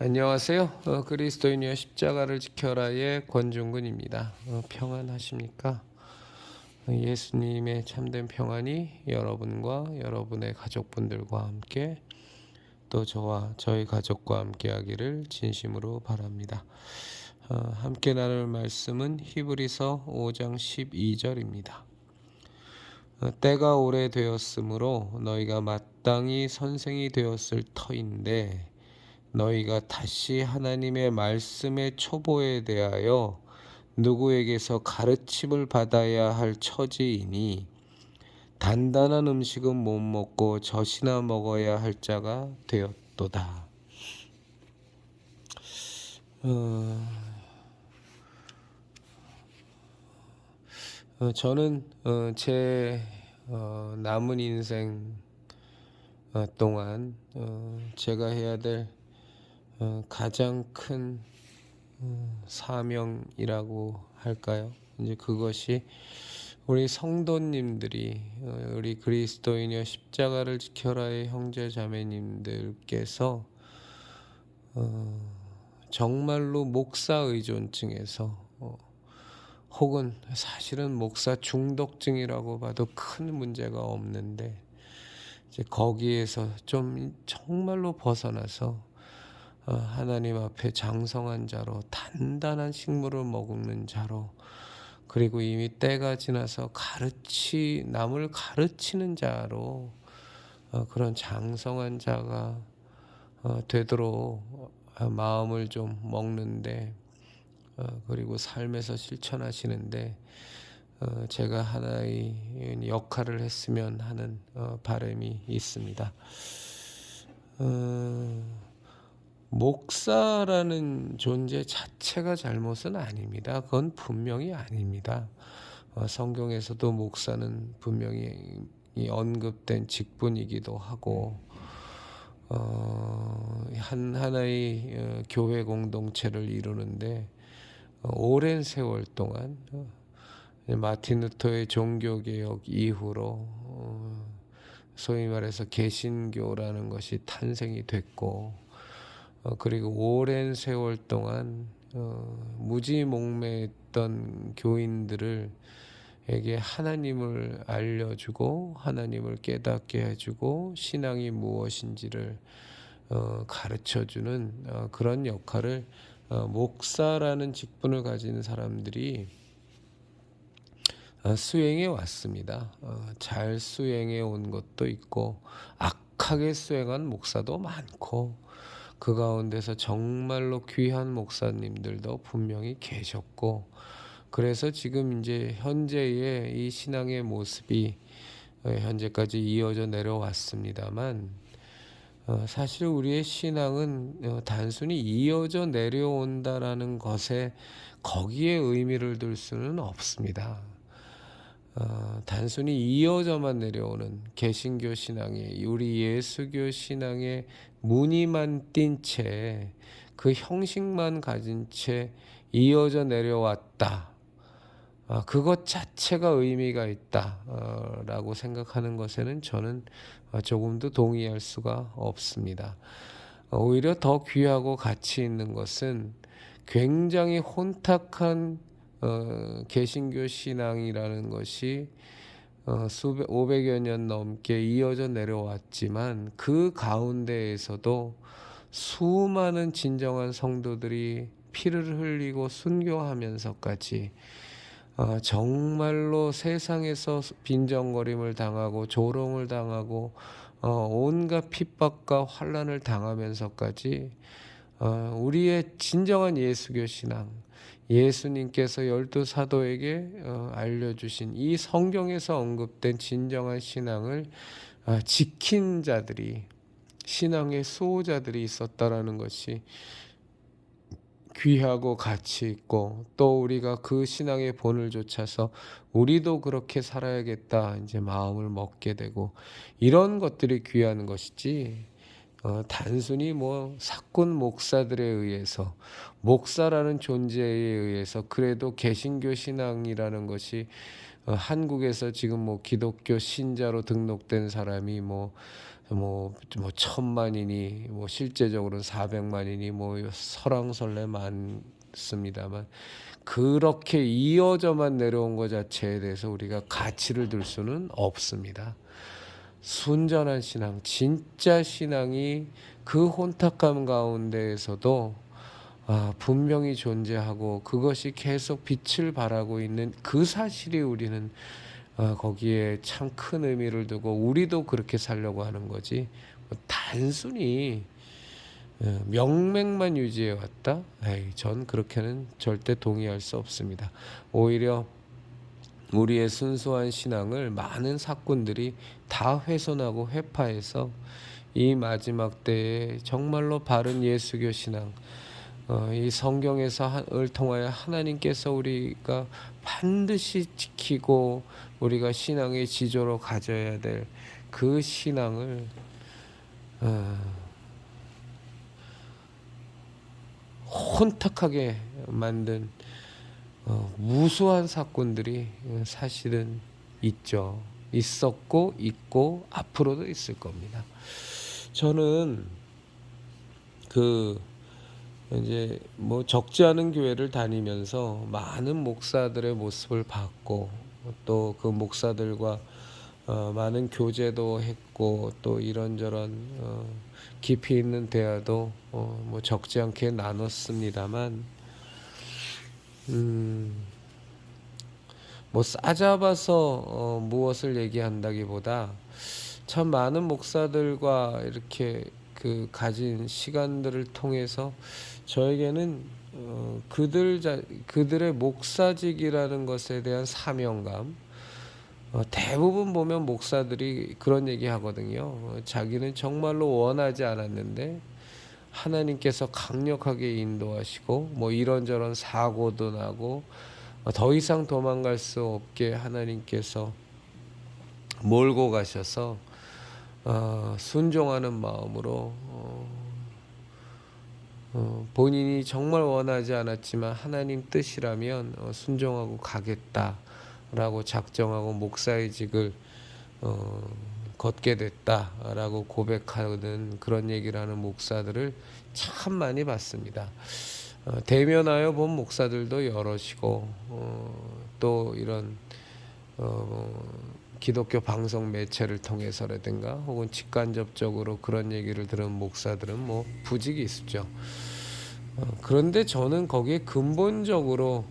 안녕하세요. 그리스도인이여 십자가를 지켜라의 권중근입니다. 평안하십니까? 예수님의 참된 평안이 여러분과 여러분의 가족분들과 함께 또 저와 저희 가족과 함께 하기를 진심으로 바랍니다. 함께 나눌 말씀은 히브리서 5장 12절입니다. 때가 오래되었으므로 너희가 마땅히 선생이 되었을 터인데 너희가 다시 하나님의 말씀의 초보에 대하여 누구에게서 가르침을 받아야 할 처지이니 단단한 음식은 못 먹고 젖이나 먹어야 할 자가 되었도다. 저는 제 남은 인생 동안 제가 해야 될 가장 큰 사명이라고 할까요? 이제 그것이 우리 성도님들이 우리 그리스도인여 십자가를 지켜라의 형제 자매님들께서 정말로 목사 의존증에서 혹은 사실은 목사 중독증이라고 봐도 큰 문제가 없는데 이제 거기에서 좀 정말로 벗어나서 하나님 앞에 장성한 자로 단단한 식물을 먹는 자로 그리고 이미 때가 지나서 남을 가르치는 자로 그런 장성한 자가 되도록 마음을 좀 먹는데 그리고 삶에서 실천하시는데 제가 하나의 역할을 했으면 하는 바람이 있습니다. 목사라는 존재 자체가 잘못은 아닙니다. 그건 분명히 아닙니다. 성경에서도 목사는 분명히 언급된 직분이기도 하고 하나의 교회 공동체를 이루는데 오랜 세월 동안 마틴 루터의 종교개혁 이후로 소위 말해서 개신교라는 것이 탄생이 됐고 그리고 오랜 세월 동안 무지몽매했던 교인들을 에게 하나님을 알려주고 하나님을 깨닫게 해주고 신앙이 무엇인지를 가르쳐주는 그런 역할을 목사라는 직분을 가진 사람들이 수행해 왔습니다. 잘 수행해 온 것도 있고 악하게 수행한 목사도 많고 그 가운데서 정말로 귀한 목사님들도 분명히 계셨고 그래서 지금 이제 현재의 이 신앙의 모습이 현재까지 이어져 내려왔습니다만 사실 우리의 신앙은 단순히 이어져 내려온다라는 것에 거기에 의미를 둘 수는 없습니다. 단순히 이어져만 내려오는 개신교 신앙의 우리 예수교 신앙의 무늬만 띈 채 그 형식만 가진 채 이어져 내려왔다. 그것 자체가 의미가 있다라고 생각하는 것에는 저는 조금도 동의할 수가 없습니다. 오히려 더 귀하고 가치 있는 것은 굉장히 혼탁한 개신교 신앙이라는 것이 500여 년 넘게 이어져 내려왔지만 그 가운데에서도 수많은 진정한 성도들이 피를 흘리고 순교하면서까지 정말로 세상에서 빈정거림을 당하고 조롱을 당하고 온갖 핍박과 환난을 당하면서까지 우리의 진정한 예수교 신앙 예수님께서 12사도에게 알려주신 이 성경에서 언급된 진정한 신앙을 지킨 자들이 신앙의 수호자들이 있었다라는 것이 귀하고 가치 있고 또 우리가 그 신앙의 본을 좇아서 우리도 그렇게 살아야겠다 이제 마음을 먹게 되고 이런 것들이 귀한 것이지 단순히 뭐 사꾼 목사들에 의해서 목사라는 존재에 의해서 그래도 개신교 신앙이라는 것이 한국에서 지금 뭐 기독교 신자로 등록된 사람이 뭐 뭐 1,000만이니 뭐 실제적으로는 400만이니 뭐 설왕설래 많습니다만 그렇게 이어져만 내려온 것 자체에 대해서 우리가 가치를 둘 수는 없습니다. 순전한 신앙, 진짜 신앙이 그 혼탁함 가운데에서도 분명히 존재하고 그것이 계속 빛을 발하고 있는 그 사실이 우리는 거기에 참 큰 의미를 두고 우리도 그렇게 살려고 하는 거지. 단순히 명맥만 유지해 왔다? 전 그렇게는 절대 동의할 수 없습니다. 오히려 우리의 순수한 신앙을 많은 사꾼들이 다 훼손하고 회파해서 이 마지막 때에 정말로 바른 예수교 신앙, 이 성경에서를 통하여 하나님께서 우리가 반드시 지키고 우리가 신앙의 지조로 가져야 될 그 신앙을 혼탁하게 만든 무수한 사건들이 사실은 있었고 있고 앞으로도 있을 겁니다. 저는 이제 뭐 적지 않은 교회를 다니면서 많은 목사들의 모습을 봤고 또 그 목사들과 많은 교제도 했고 또 이런저런 깊이 있는 대화도 뭐 적지 않게 나눴습니다만 뭐 싸잡아서 무엇을 얘기한다기보다 참 많은 목사들과 이렇게 가진 시간들을 통해서 저에게는 그들의 목사직이라는 것에 대한 사명감, 대부분 보면 목사들이 그런 얘기 하거든요. 자기는 정말로 원하지 않았는데 하나님께서 강력하게 인도하시고 뭐 이런저런 사고도 나고 더 이상 도망갈 수 없게 하나님께서 몰고 가셔서 순종하는 마음으로 본인이 정말 원하지 않았지만 하나님 뜻이라면 순종하고 가겠다라고 작정하고 목사의 직을 걷게 됐다라고 고백하는 그런 얘기를 하는 목사들을 참 많이 봤습니다. 대면하여 본 목사들도 여럿이고 또 이런 기독교 방송 매체를 통해서라든가 혹은 직간접적으로 그런 얘기를 들은 목사들은 뭐 부직이 있죠. 그런데 저는 거기에 근본적으로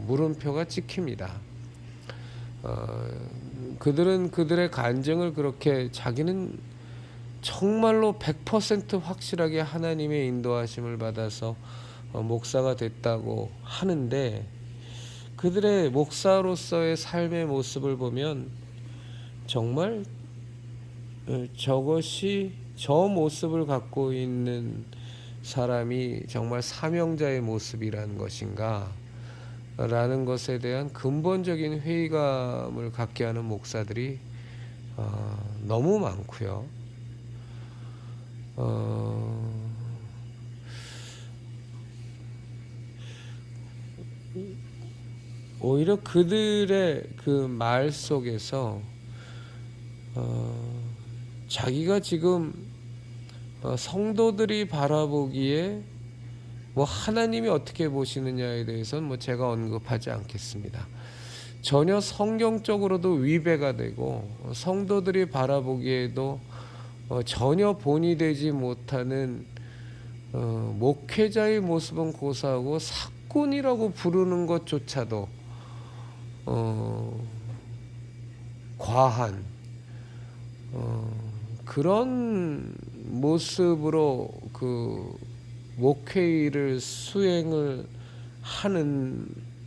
물음표가 찍힙니다. 그들은 그들의 간증을 그렇게 자기는 정말로 100% 확실하게 하나님의 인도하심을 받아서 목사가 됐다고 하는데 그들의 목사로서의 삶의 모습을 보면 정말 저것이 저 모습을 갖고 있는 사람이 정말 사명자의 모습이라는 것인가 라는 것에 대한 근본적인 회의감을 갖게 하는 목사들이 너무 많고요. 오히려 그들의 그 말 속에서 자기가 지금 성도들이 바라보기에 뭐 하나님이 어떻게 보시느냐에 대해서는 뭐 제가 언급하지 않겠습니다. 전혀 성경적으로도 위배가 되고 성도들이 바라보기에도 전혀 본이 되지 못하는 목회자의 모습은 고사하고 사꾼이라고 부르는 것조차도 과한 그런 모습으로 그 목회의를 수행을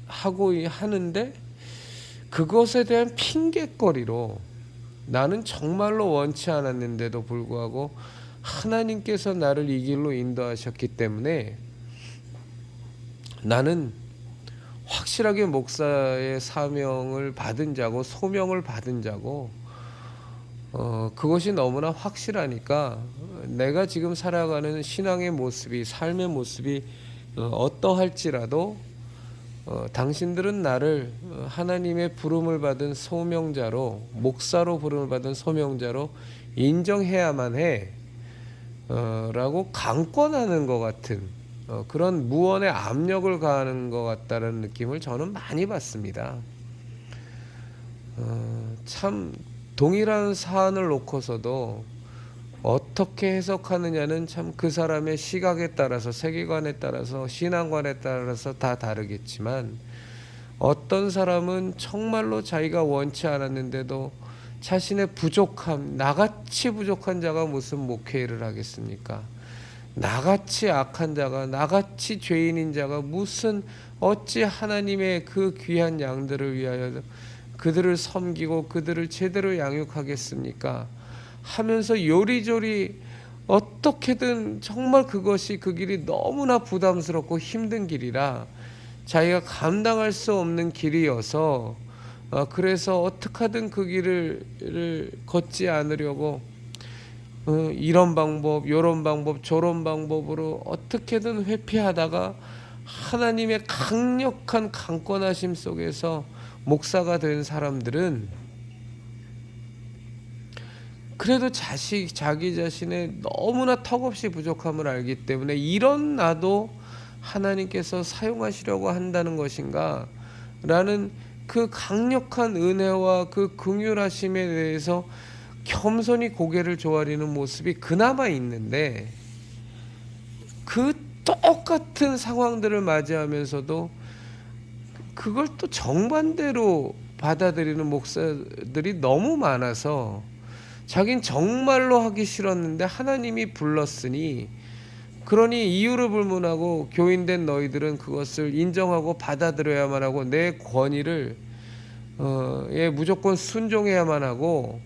하는데 그것에 대한 핑곗거리로 나는 정말로 원치 않았는데도 불구하고 하나님께서 나를 이 길로 인도하셨기 때문에 나는 확실하게 목사의 사명을 받은 자고 소명을 받은 자고 그것이 너무나 확실하니까 내가 지금 살아가는 신앙의 모습이 삶의 모습이 어떠할지라도 당신들은 나를 하나님의 부름을 받은 소명자로 목사로 부름을 받은 소명자로 인정해야만 해 라고 강권하는 것 같은 그런 무언의 압력을 가하는 것 같다는 느낌을 저는 많이 받습니다. 참 동일한 사안을 놓고서도 어떻게 해석하느냐는 참 그 사람의 시각에 따라서, 세계관에 따라서, 신앙관에 따라서 다 다르겠지만, 어떤 사람은 정말로 자기가 원치 않았는데도 자신의 부족함, 나같이 부족한 자가 무슨 목회를 하겠습니까? 나같이 악한 자가, 나같이 죄인인 자가 무슨 어찌 하나님의 그 귀한 양들을 위하여 그들을 섬기고 그들을 제대로 양육하겠습니까? 하면서 요리조리 어떻게든 정말 그것이 그 길이 너무나 부담스럽고 힘든 길이라 자기가 감당할 수 없는 길이어서 그래서 어떻게 하든 그 길을 걷지 않으려고 이런 방법, 요런 방법, 저런 방법으로 어떻게든 회피하다가 하나님의 강력한 강권하심 속에서 목사가 된 사람들은 그래도 자기 자신의 너무나 턱없이 부족함을 알기 때문에 이런 나도 하나님께서 사용하시려고 한다는 것인가 라는 그 강력한 은혜와 그 긍휼하심에 대해서 겸손히 고개를 조아리는 모습이 그나마 있는데, 그 똑같은 상황들을 맞이하면서도 그걸 또 정반대로 받아들이는 목사들이 너무 많아서 자긴 정말로 하기 싫었는데 하나님이 불렀으니, 그러니 이유를 불문하고 교인된 너희들은 그것을 인정하고 받아들여야만 하고 내 권위를 무조건 순종해야만 하고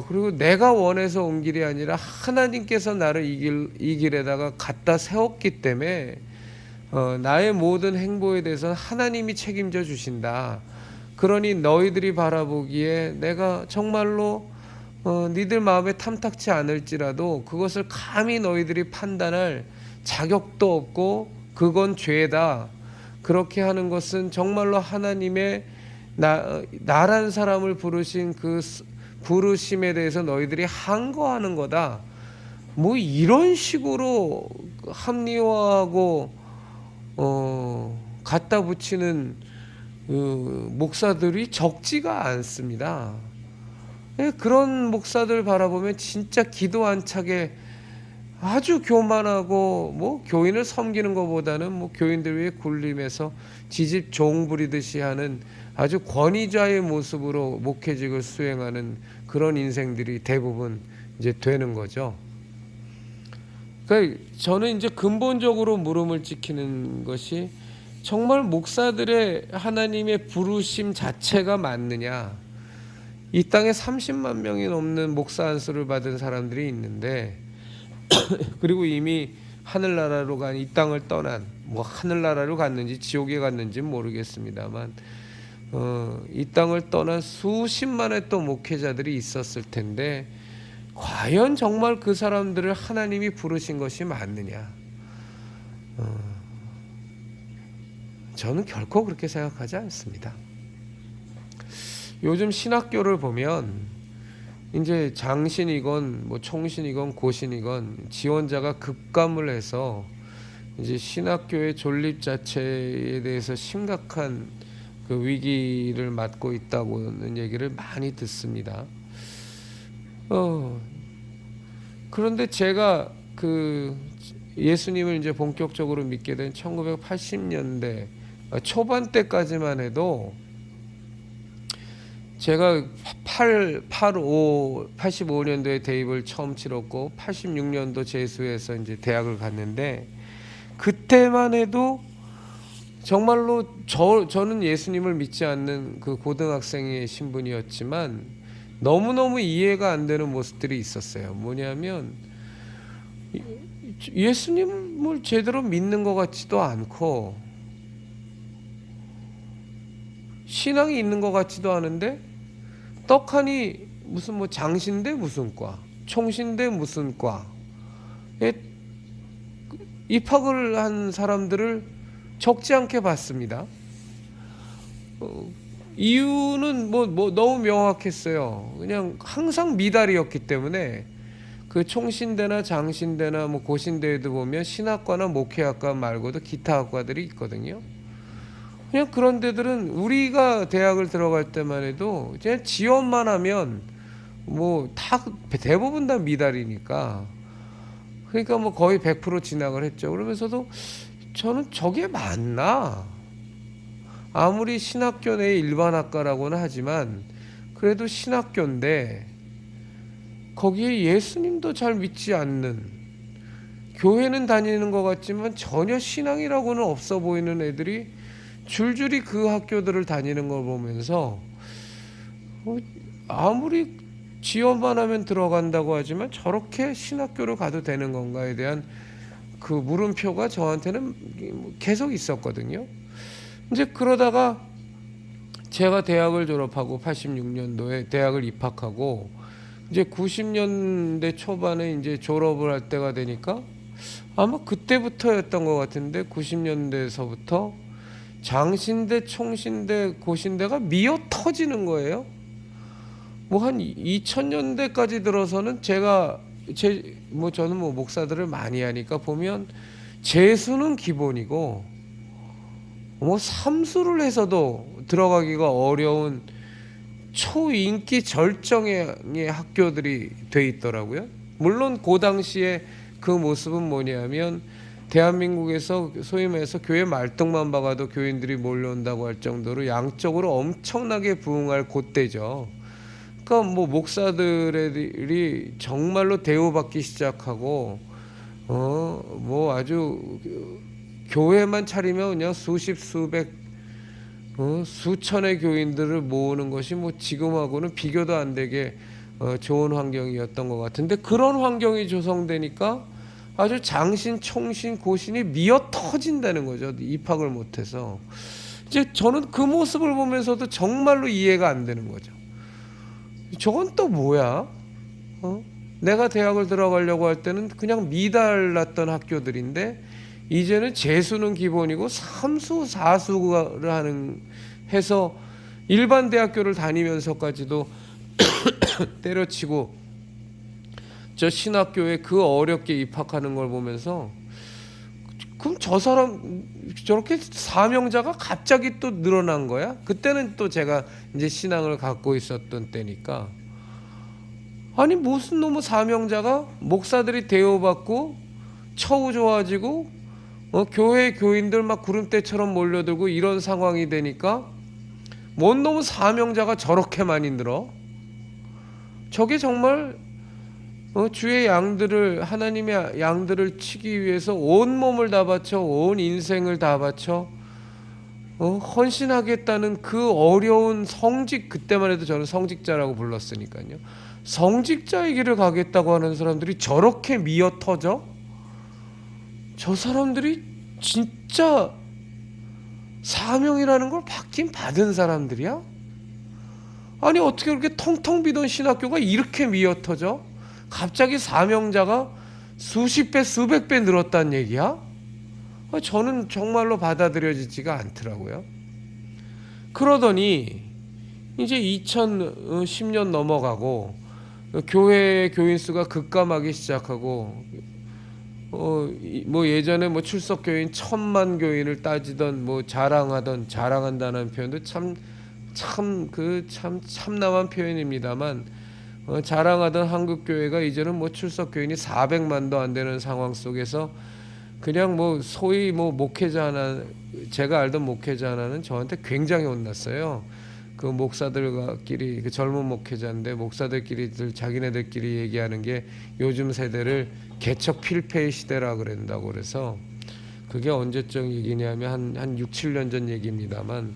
그리고 내가 원해서 온 길이 아니라 하나님께서 나를 이 길에다가 갖다 세웠기 때문에 나의 모든 행보에 대해서는 하나님이 책임져 주신다. 그러니 너희들이 바라보기에 내가 정말로 니들 마음에 탐탁치 않을지라도 그것을 감히 너희들이 판단할 자격도 없고 그건 죄다. 그렇게 하는 것은 정말로 하나님의 나란 사람을 부르신 그 부르심에 대해서 너희들이 항거하는 거다. 뭐 이런 식으로 합리화하고 갖다 붙이는 목사들이 적지가 않습니다. 그런 목사들 바라보면 진짜 기도 안 차게 아주 교만하고 뭐 교인을 섬기는 것보다는 뭐 교인들 위해 굴림해서 지집 종 부리듯이 하는 아주 권위자의 모습으로 목회직을 수행하는 그런 인생들이 대부분 이제 되는 거죠. 그러니까 저는 이제 근본적으로 물음을 찍히는 것이 정말 목사들의 하나님의 부르심 자체가 맞느냐? 이 땅에 30만 명이 넘는 목사 안수를 받은 사람들이 있는데 그리고 이미 하늘나라로 간 이 땅을 떠난, 뭐 하늘나라로 갔는지 지옥에 갔는지 모르겠습니다만 이 땅을 떠난 수십만의 또 목회자들이 있었을 텐데 과연 정말 그 사람들을 하나님이 부르신 것이 맞느냐? 저는 결코 그렇게 생각하지 않습니다. 요즘 신학교를 보면 이제 장신이건 뭐 총신이건 고신이건 지원자가 급감을 해서 이제 신학교의 존립 자체에 대해서 심각한 그 위기를 맞고 있다고는 얘기를 많이 듣습니다. 그런데 제가 그 예수님을 이제 본격적으로 믿게 된 1980년대 초반 때까지만 해도 제가 85년도에 대입을 처음 치렀고 86년도 재수해서 이제 대학을 갔는데 그때만 해도 정말로 저는 예수님을 믿지 않는 그 고등학생의 신분이었지만 너무너무 이해가 안 되는 모습들이 있었어요. 뭐냐면 예수님을 제대로 믿는 것 같지도 않고 신앙이 있는 것 같지도 않은데 떡하니 무슨 뭐 장신대 무슨 과, 총신대 무슨 과에 입학을 한 사람들을 적지 않게 봤습니다. 이유는 뭐 너무 명확했어요. 그냥 항상 미달이었기 때문에. 그 총신대나 장신대나 뭐 고신대에도 보면 신학과나 목회학과 말고도 기타 학과들이 있거든요. 그냥 그런 데들은 우리가 대학을 들어갈 때만 해도 그냥 지원만 하면 뭐 다 대부분 다 미달이니까, 그러니까 뭐 거의 100% 진학을 했죠. 그러면서도 저는 저게 맞나? 아무리 신학교 내 일반 학과라고는 하지만 그래도 신학교인데 거기에 예수님도 잘 믿지 않는, 교회는 다니는 것 같지만 전혀 신앙이라고는 없어 보이는 애들이 줄줄이 그 학교들을 다니는 걸 보면서 아무리 지원만 하면 들어간다고 하지만 저렇게 신학교를 가도 되는 건가에 대한 그 물음표가 저한테는 계속 있었거든요. 이제 그러다가 제가 대학을 졸업하고 86년도에 대학을 입학하고 이제 90년대 초반에 이제 졸업을 할 때가 되니까 아마 그때부터였던 것 같은데, 90년대에서부터 장신대, 총신대, 고신대가 미어 터지는 거예요. 뭐 한 2000년대까지 들어서는 저는 뭐 목사들을 많이 하니까 보면 재수는 기본이고 뭐 삼수를 해서도 들어가기가 어려운 초인기 절정의 학교들이 돼 있더라고요. 물론 그 당시에 그 모습은 뭐냐면 대한민국에서 소위 말해서 교회 말뚝만 박아도 교인들이 몰려온다고 할 정도로 양적으로 엄청나게 부흥할 곳대죠. 그러니까 뭐 목사들이 정말로 대우받기 시작하고 뭐 아주 교회만 차리면 그냥 수십 수백 수천의 교인들을 모으는 것이 뭐 지금하고는 비교도 안 되게 좋은 환경이었던 것 같은데, 그런 환경이 조성되니까 아주 장신, 총신, 고신이 미어 터진다는 거죠. 입학을 못해서. 이제 저는 그 모습을 보면서도 정말로 이해가 안 되는 거죠. 저건 또 뭐야? 내가 대학을 들어가려고 할 때는 그냥 미달났던 학교들인데 이제는 재수는 기본이고 삼수, 사수를 해서 일반 대학교를 다니면서까지도 때려치고 저 신학교에 그 어렵게 입학하는 걸 보면서, 그럼 저 사람 저렇게 사명자가 갑자기 또 늘어난 거야? 그때는 또 제가 이제 신앙을 갖고 있었던 때니까, 아니 무슨 놈의 사명자가 목사들이 대우받고 처우 좋아지고 교회 교인들 막 구름대처럼 몰려들고 이런 상황이 되니까 뭔 놈의 사명자가 저렇게 많이 늘어? 저게 정말 주의 양들을, 하나님의 양들을 치기 위해서 온 몸을 다 바쳐, 온 인생을 다 바쳐 헌신하겠다는 그 어려운 성직, 그때만 해도 저는 성직자라고 불렀으니까요. 성직자의 길을 가겠다고 하는 사람들이 저렇게 미어 터져? 저 사람들이 진짜 사명이라는 걸 받긴 받은 사람들이야? 아니 어떻게 그렇게 텅텅 비던 신학교가 이렇게 미어 터져? 갑자기 사명자가 수십 배, 수백 배 늘었다는 얘기야? 저는 정말로 받아들여지지가 않더라고요. 그러더니 이제 2010년 넘어가고 교회 교인 수가 급감하기 시작하고 뭐 예전에 뭐 출석 교인 1000만 교인을 따지던 뭐 자랑한다는 표현도 참남한 표현입니다만, 자랑하던 한국 교회가 이제는 뭐 출석 교인이 400만도 안 되는 상황 속에서 그냥 뭐 소위 뭐 목회자 하나, 제가 알던 목회자 하나는 저한테 굉장히 혼났어요. 그 목사들끼리, 그 젊은 목회자인데 목사들끼리 자기네들끼리 얘기하는 게 요즘 세대를 개척 필패의 시대라 그런다고, 그래서 그게 언제적 얘기냐면 한 6, 7년 전 얘기입니다만,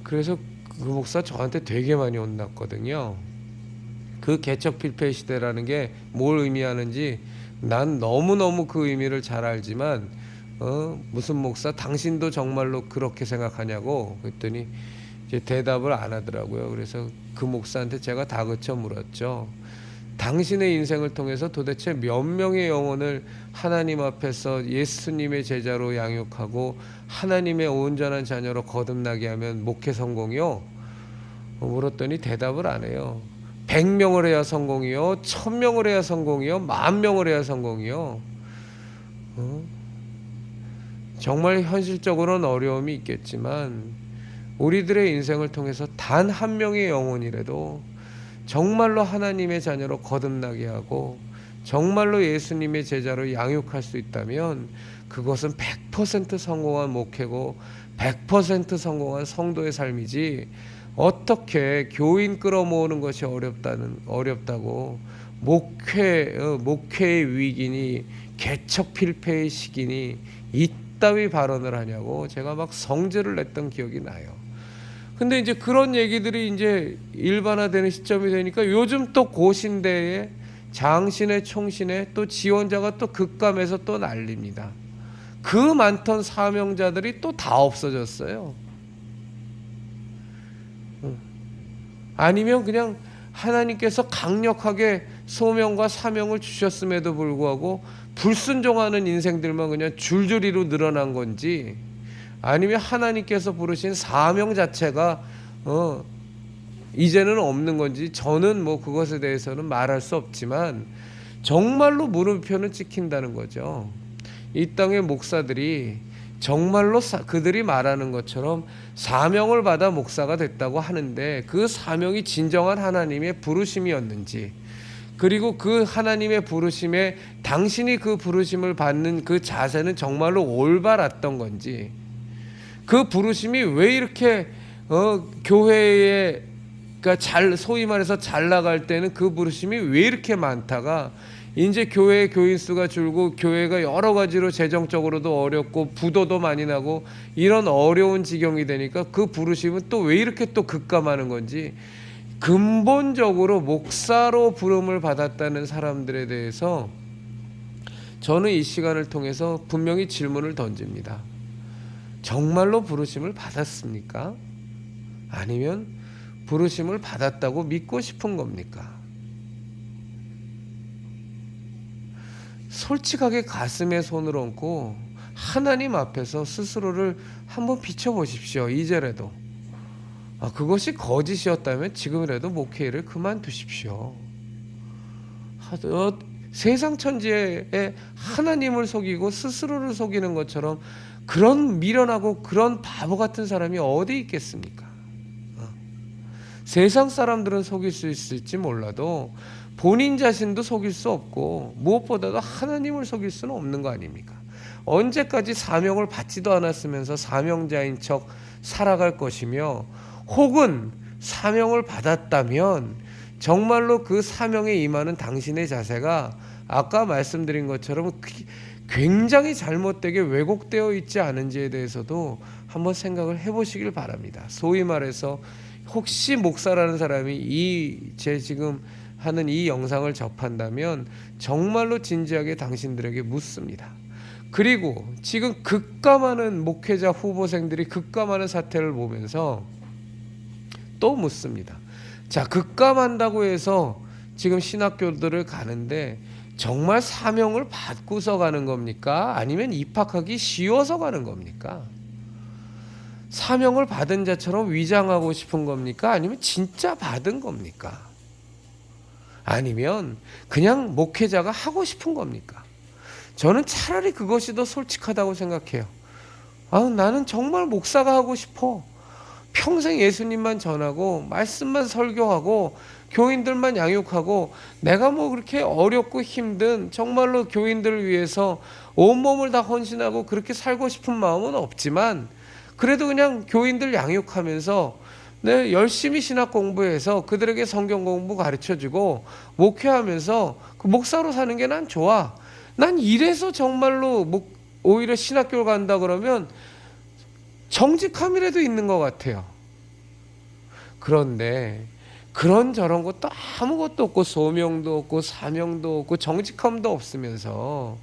그래서 그 목사 저한테 되게 많이 혼났거든요. 그 개척 필패의 시대라는 게 뭘 의미하는지 난 너무너무 그 의미를 잘 알지만 무슨 목사 당신도 정말로 그렇게 생각하냐고 그랬더니 이제 대답을 안 하더라고요. 그래서 그 목사한테 제가 다그쳐 물었죠. 당신의 인생을 통해서 도대체 몇 명의 영혼을 하나님 앞에서 예수님의 제자로 양육하고 하나님의 온전한 자녀로 거듭나게 하면 목회 성공이요? 물었더니 대답을 안 해요. 100명을 해야 성공이요, 1000명을 해야 성공이요, 10,000명을 해야 성공이요. 정말 현실적으로는 어려움이 있겠지만 우리들의 인생을 통해서 단 한 명의 영혼이라도 정말로 하나님의 자녀로 거듭나게 하고 정말로 예수님의 제자로 양육할 수 있다면 그것은 100% 성공한 목회고 100% 성공한 성도의 삶이지, 어떻게 교인 끌어모으는 것이 어렵다고 목회의 위기니 개척 필패의 시기니 이따위 발언을 하냐고 제가 막 성질을 냈던 기억이 나요. 근데 이제 그런 얘기들이 이제 일반화되는 시점이 되니까 요즘 또 고신대에 장신의 총신에 또 지원자가 또 급감해서 또 난립니다. 그 많던 사명자들이 또 다 없어졌어요. 아니면 그냥 하나님께서 강력하게 소명과 사명을 주셨음에도 불구하고 불순종하는 인생들만 그냥 줄줄이로 늘어난 건지, 아니면 하나님께서 부르신 사명 자체가 이제는 없는 건지, 저는 뭐 그것에 대해서는 말할 수 없지만 정말로 물음표는 찍힌다는 거죠. 이 땅의 목사들이 정말로 그들이 말하는 것처럼 사명을 받아 목사가 됐다고 하는데 그 사명이 진정한 하나님의 부르심이었는지, 그리고 그 하나님의 부르심에 당신이 그 부르심을 받는 그 자세는 정말로 올바랐던 건지, 그 부르심이 왜 이렇게 교회에, 그러니까 소위 말해서 잘 나갈 때는 그 부르심이 왜 이렇게 많다가 이제 교회의 교인 수가 줄고 교회가 여러 가지로 재정적으로도 어렵고 부도도 많이 나고 이런 어려운 지경이 되니까 그 부르심은 또 왜 이렇게 또 급감하는 건지, 근본적으로 목사로 부름을 받았다는 사람들에 대해서 저는 이 시간을 통해서 분명히 질문을 던집니다. 정말로 부르심을 받았습니까? 아니면 부르심을 받았다고 믿고 싶은 겁니까? 솔직하게 가슴에 손을 얹고 하나님 앞에서 스스로를 한번 비춰보십시오. 이제라도 그것이 거짓이었다면 지금이라도 목회를 그만두십시오. 세상 천지에 하나님을 속이고 스스로를 속이는 것처럼 그런 미련하고 그런 바보 같은 사람이 어디 있겠습니까? 세상 사람들은 속일 수 있을지 몰라도 본인 자신도 속일 수 없고 무엇보다도 하나님을 속일 수는 없는 거 아닙니까? 언제까지 사명을 받지도 않았으면서 사명자인 척 살아갈 것이며, 혹은 사명을 받았다면 정말로 그 사명에 임하는 당신의 자세가 아까 말씀드린 것처럼 굉장히 잘못되게 왜곡되어 있지 않은지에 대해서도 한번 생각을 해보시길 바랍니다. 소위 말해서 혹시 목사라는 사람이 제 지금 하는 이 영상을 접한다면 정말로 진지하게 당신들에게 묻습니다. 그리고 지금 급감하는 목회자 후보생들이 급감하는 사태를 보면서 또 묻습니다. 자, 급감한다고 해서 지금 신학교들을 가는데 정말 사명을 받고서 가는 겁니까? 아니면 입학하기 쉬워서 가는 겁니까? 사명을 받은 자처럼 위장하고 싶은 겁니까? 아니면 진짜 받은 겁니까? 아니면 그냥 목회자가 하고 싶은 겁니까? 저는 차라리 그것이 더 솔직하다고 생각해요. 나는 정말 목사가 하고 싶어. 평생 예수님만 전하고 말씀만 설교하고 교인들만 양육하고, 내가 뭐 그렇게 어렵고 힘든 정말로 교인들을 위해서 온몸을 다 헌신하고 그렇게 살고 싶은 마음은 없지만 그래도 그냥 교인들 양육하면서 열심히 신학 공부해서 그들에게 성경 공부 가르쳐주고 목회하면서 그 목사로 사는 게 난 좋아. 난 이래서 정말로 오히려 신학교를 간다 그러면 정직함이라도 있는 것 같아요. 그런데 그런 것도 아무것도 없고 소명도 없고 사명도 없고 정직함도 없으면서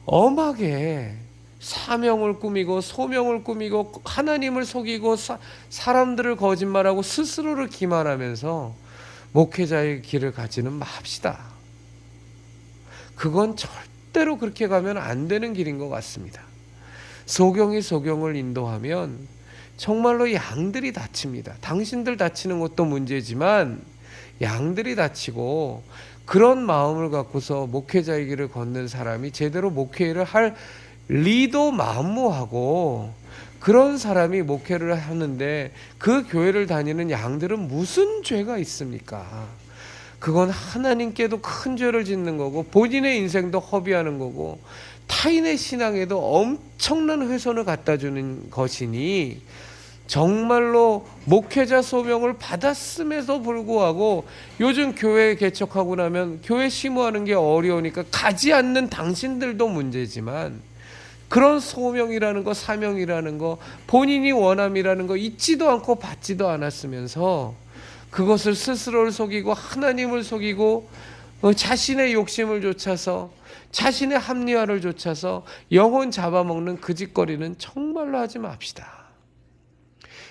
엄하게 사명을 꾸미고 소명을 꾸미고 하나님을 속이고 사람들을 거짓말하고 스스로를 기만하면서 목회자의 길을 가지는 맙시다. 그건 절대로 그렇게 가면 안 되는 길인 것 같습니다. 소경이 소경을 인도하면 정말로 양들이 다칩니다. 당신들 다치는 것도 문제지만 양들이 다치고, 그런 마음을 갖고서 목회자의 길을 걷는 사람이 제대로 목회를 할 리도 만무하고, 그런 사람이 목회를 하는데 그 교회를 다니는 양들은 무슨 죄가 있습니까? 그건 하나님께도 큰 죄를 짓는 거고, 본인의 인생도 허비하는 거고, 타인의 신앙에도 엄청난 훼손을 갖다 주는 것이니, 정말로 목회자 소명을 받았음에도 불구하고 요즘 교회 개척하고 나면 교회 심호하는 게 어려우니까 가지 않는 당신들도 문제지만, 그런 소명이라는 거, 사명이라는 거, 본인이 원함이라는 거 잊지도 않고 받지도 않았으면서 그것을 스스로를 속이고 하나님을 속이고 자신의 욕심을 좇아서, 자신의 합리화를 좇아서 영혼 잡아먹는 그 짓거리는 정말로 하지 맙시다.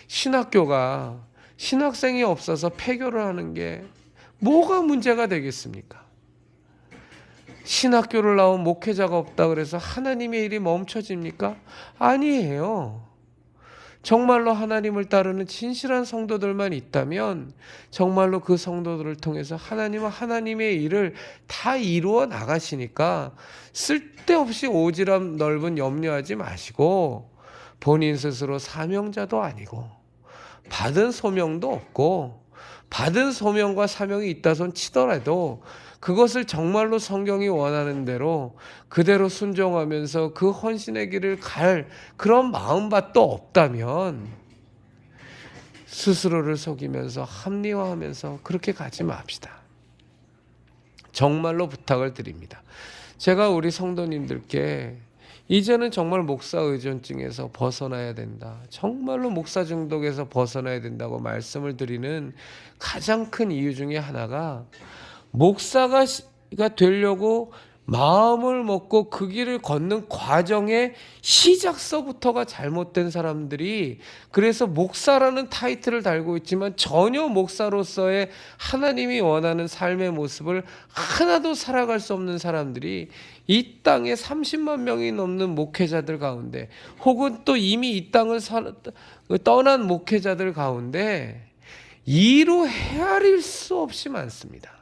신학교가 신학생이 없어서 폐교를 하는 게 뭐가 문제가 되겠습니까? 신학교를 나온 목회자가 없다 그래서 하나님의 일이 멈춰집니까? 아니에요. 정말로 하나님을 따르는 진실한 성도들만 있다면 정말로 그 성도들을 통해서 하나님은 하나님의 일을 다 이루어 나가시니까 쓸데없이 오지랖 넓은 염려하지 마시고, 본인 스스로 사명자도 아니고 받은 소명도 없고, 받은 소명과 사명이 있다 손 치더라도 그것을 정말로 성경이 원하는 대로 그대로 순종하면서 그 헌신의 길을 갈 그런 마음밭도 없다면 스스로를 속이면서 합리화하면서 그렇게 가지 맙시다. 정말로 부탁을 드립니다. 제가 우리 성도님들께 이제는 정말 목사 의존증에서 벗어나야 된다, 정말로 목사 중독에서 벗어나야 된다고 말씀을 드리는 가장 큰 이유 중에 하나가, 목사가 되려고 마음을 먹고 그 길을 걷는 과정의 시작서부터가 잘못된 사람들이, 그래서 목사라는 타이틀을 달고 있지만 전혀 목사로서의 하나님이 원하는 삶의 모습을 하나도 살아갈 수 없는 사람들이 이 땅에 30만 명이 넘는 목회자들 가운데, 혹은 또 이미 이 땅을 떠난 목회자들 가운데 이로 헤아릴 수 없이 많습니다.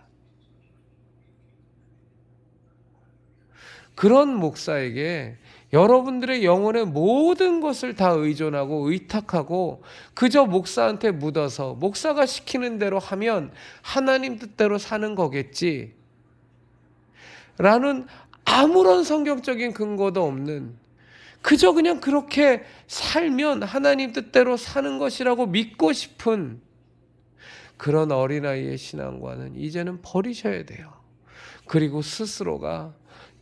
그런 목사에게 여러분들의 영혼의 모든 것을 다 의존하고 의탁하고 그저 목사한테 묻어서 목사가 시키는 대로 하면 하나님 뜻대로 사는 거겠지 라는 아무런 성경적인 근거도 없는, 그저 그냥 그렇게 살면 하나님 뜻대로 사는 것이라고 믿고 싶은 그런 어린아이의 신앙과는 이제는 버리셔야 돼요. 그리고 스스로가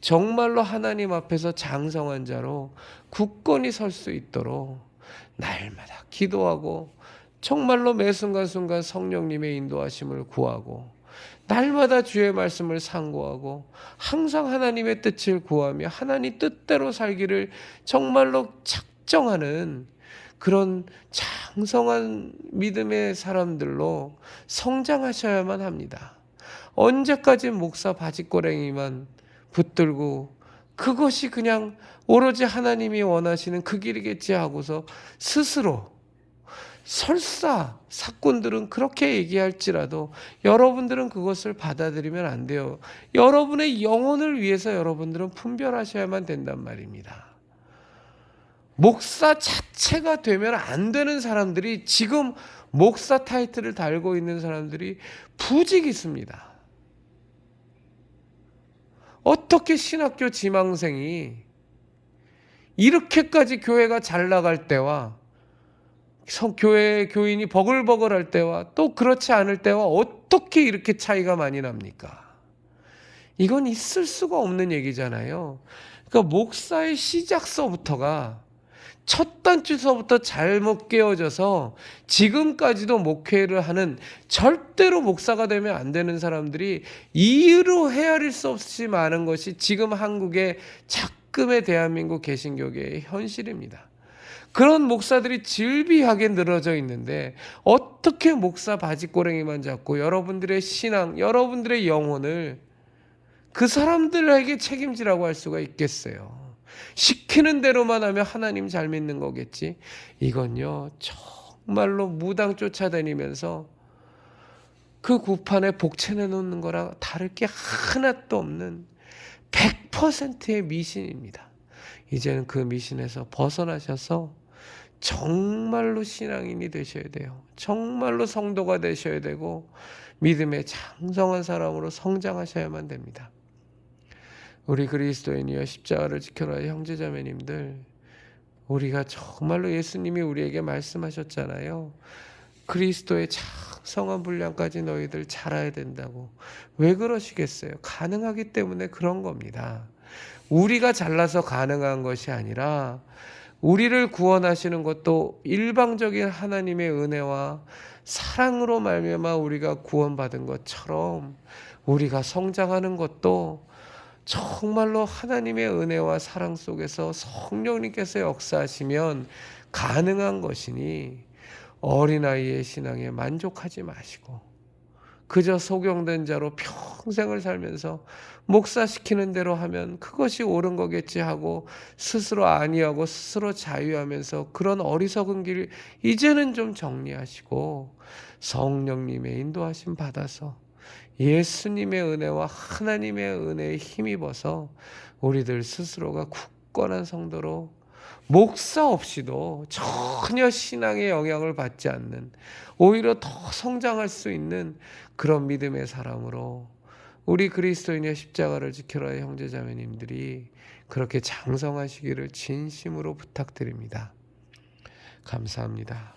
정말로 하나님 앞에서 장성한 자로 굳건히 설 수 있도록 날마다 기도하고, 정말로 매 순간순간 성령님의 인도하심을 구하고, 날마다 주의 말씀을 상고하고, 항상 하나님의 뜻을 구하며 하나님 뜻대로 살기를 정말로 작정하는 그런 장성한 믿음의 사람들로 성장하셔야만 합니다. 언제까지 목사 바지꼬랭이만 붙들고 그것이 그냥 오로지 하나님이 원하시는 그 길이겠지 하고서 스스로, 설사 사꾼들은 그렇게 얘기할지라도 여러분들은 그것을 받아들이면 안 돼요. 여러분의 영혼을 위해서 여러분들은 분별하셔야만 된단 말입니다. 목사 자체가 되면 안 되는 사람들이, 지금 목사 타이틀을 달고 있는 사람들이 부직 있습니다. 어떻게 신학교 지망생이 이렇게까지 교회가 잘 나갈 때와 교회 교인이 버글버글할 때와 또 그렇지 않을 때와 어떻게 이렇게 차이가 많이 납니까? 이건 있을 수가 없는 얘기잖아요. 그러니까 목사의 시작서부터가, 첫 단추서부터 잘못 깨어져서 지금까지도 목회를 하는, 절대로 목사가 되면 안 되는 사람들이 이유로 헤아릴 수 없이 많은 것이 지금 한국의 작금의 대한민국 개신교계의 현실입니다. 그런 목사들이 질비하게 늘어져 있는데 어떻게 목사 바지꼬랭이만 잡고 여러분들의 신앙, 여러분들의 영혼을 그 사람들에게 책임지라고 할 수가 있겠어요. 시키는 대로만 하면 하나님 잘 믿는 거겠지. 이건요 정말로 무당 쫓아다니면서 그 구판에 복채내 놓는 거랑 다를 게 하나도 없는 100%의 미신입니다. 이제는 그 미신에서 벗어나셔서 정말로 신앙인이 되셔야 돼요. 정말로 성도가 되셔야 되고 믿음의 장성한 사람으로 성장하셔야만 됩니다. 우리 그리스도인이여 십자가를 지켜라 형제자매님들, 우리가 정말로 예수님이 우리에게 말씀하셨잖아요. 그리스도의 장성한 분량까지 너희들 자라야 된다고. 왜 그러시겠어요? 가능하기 때문에 그런 겁니다. 우리가 잘나서 가능한 것이 아니라 우리를 구원하시는 것도 일방적인 하나님의 은혜와 사랑으로 말미암아 우리가 구원받은 것처럼 우리가 성장하는 것도 정말로 하나님의 은혜와 사랑 속에서 성령님께서 역사하시면 가능한 것이니 어린아이의 신앙에 만족하지 마시고 그저 소경된 자로 평생을 살면서 목사 시키는 대로 하면 그것이 옳은 거겠지 하고 스스로 아니하고 스스로 자유하면서 그런 어리석은 길 이제는 좀 정리하시고 성령님의 인도하심 받아서 예수님의 은혜와 하나님의 은혜에 힘입어서 우리들 스스로가 굳건한 성도로 목사 없이도 전혀 신앙의 영향을 받지 않는, 오히려 더 성장할 수 있는 그런 믿음의 사람으로 우리 그리스도인의 십자가를 지켜라의 형제자매님들이 그렇게 장성하시기를 진심으로 부탁드립니다. 감사합니다.